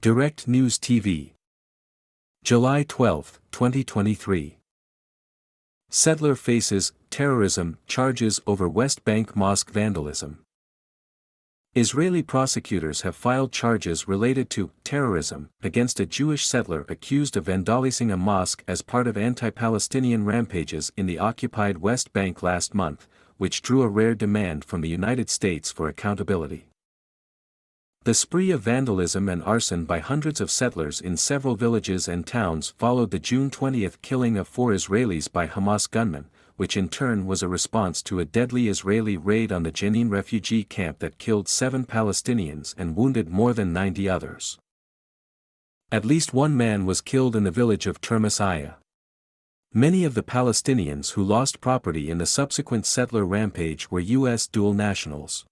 Direct News TV. July 12, 2023. Settler faces terrorism charges over West Bank mosque vandalism. Israeli prosecutors have filed charges related to terrorism against a Jewish settler accused of vandalizing a mosque as part of anti-Palestinian rampages in the occupied West Bank last month, which drew a rare demand from the United States for accountability. The spree of vandalism and arson by hundreds of settlers in several villages and towns followed the June 20 killing of 4 Israelis by Hamas gunmen, which in turn was a response to a deadly Israeli raid on the Jenin refugee camp that killed 7 Palestinians and wounded more than 90 others. At least one man was killed in the village of Termasaya. Many of the Palestinians who lost property in the subsequent settler rampage were U.S. dual nationals.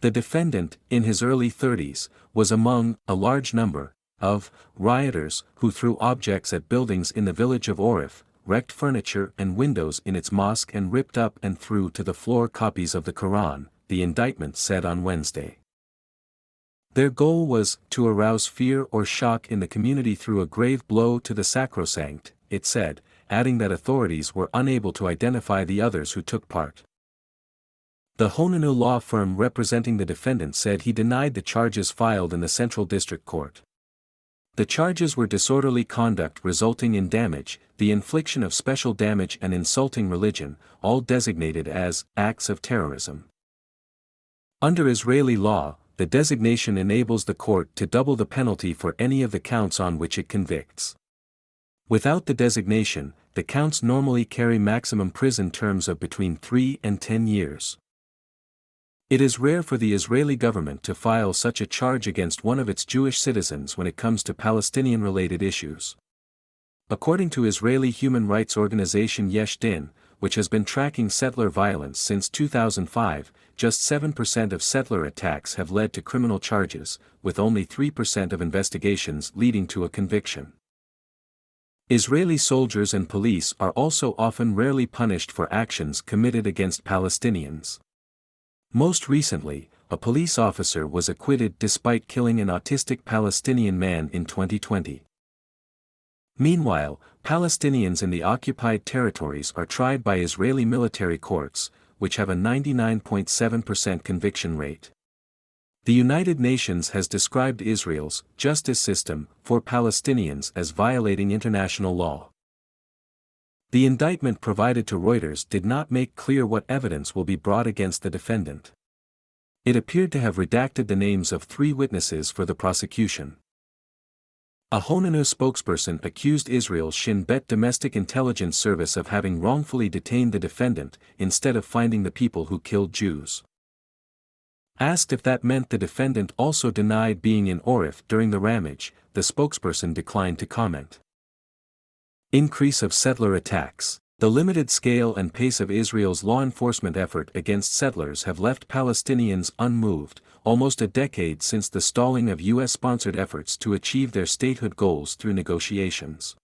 The defendant, in his early 30s, was among a large number of rioters who threw objects at buildings in the village of Orif, wrecked furniture and windows in its mosque and ripped up and threw to the floor copies of the Quran, the indictment said on Wednesday. Their goal was to arouse fear or shock in the community through a grave blow to the sacrosanct, it said, adding that authorities were unable to identify the others who took part. The Hononu law firm representing the defendant said he denied the charges filed in the Central District Court. The charges were disorderly conduct resulting in damage, the infliction of special damage and insulting religion, all designated as acts of terrorism. Under Israeli law, the designation enables the court to double the penalty for any of the counts on which it convicts. Without the designation, the counts normally carry maximum prison terms of between 3 and 10 years. It is rare for the Israeli government to file such a charge against one of its Jewish citizens when it comes to Palestinian-related issues. According to Israeli human rights organization Yesh Din, which has been tracking settler violence since 2005, just 7% of settler attacks have led to criminal charges, with only 3% of investigations leading to a conviction. Israeli soldiers and police are also often rarely punished for actions committed against Palestinians. Most recently, a police officer was acquitted despite killing an autistic Palestinian man in 2020. Meanwhile, Palestinians in the occupied territories are tried by Israeli military courts, which have a 99.7% conviction rate. The United Nations has described Israel's justice system for Palestinians as violating international law. The indictment provided to Reuters did not make clear what evidence will be brought against the defendant. It appeared to have redacted the names of 3 witnesses for the prosecution. A Hononu spokesperson accused Israel's Shin Bet domestic intelligence service of having wrongfully detained the defendant instead of finding the people who killed Jews. Asked if that meant the defendant also denied being in Orif during the rampage, the spokesperson declined to comment. Increase of settler attacks. The limited scale and pace of Israel's law enforcement effort against settlers have left Palestinians unmoved, almost a decade since the stalling of U.S.-sponsored efforts to achieve their statehood goals through negotiations.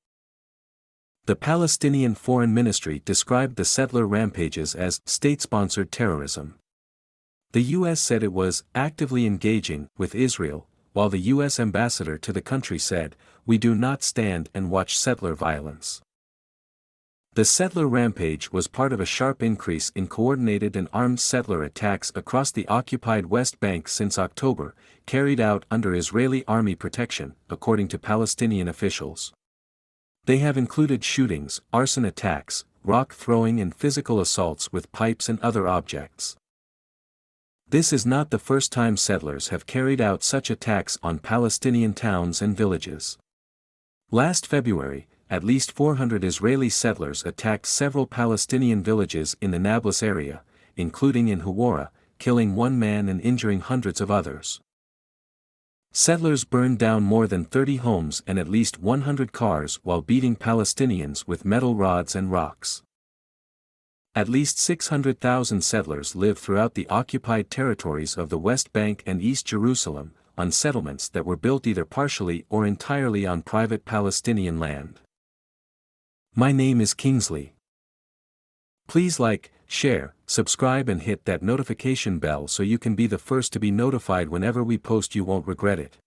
The Palestinian Foreign Ministry described the settler rampages as state-sponsored terrorism. The U.S. said it was actively engaging with Israel, while the U.S. ambassador to the country said, "We do not stand and watch settler violence." The settler rampage was part of a sharp increase in coordinated and armed settler attacks across the occupied West Bank since October, carried out under Israeli army protection, according to Palestinian officials. They have included shootings, arson attacks, rock throwing and physical assaults with pipes and other objects. This is not the first time settlers have carried out such attacks on Palestinian towns and villages. Last February, at least 400 Israeli settlers attacked several Palestinian villages in the Nablus area, including in Hawara, killing 1 man and injuring hundreds of others. Settlers burned down more than 30 homes and at least 100 cars while beating Palestinians with metal rods and rocks. At least 600,000 settlers live throughout the occupied territories of the West Bank and East Jerusalem, on settlements that were built either partially or entirely on private Palestinian land. My name is Kingsley. Please like, share, subscribe and hit that notification bell so you can be the first to be notified whenever we post. You won't regret it.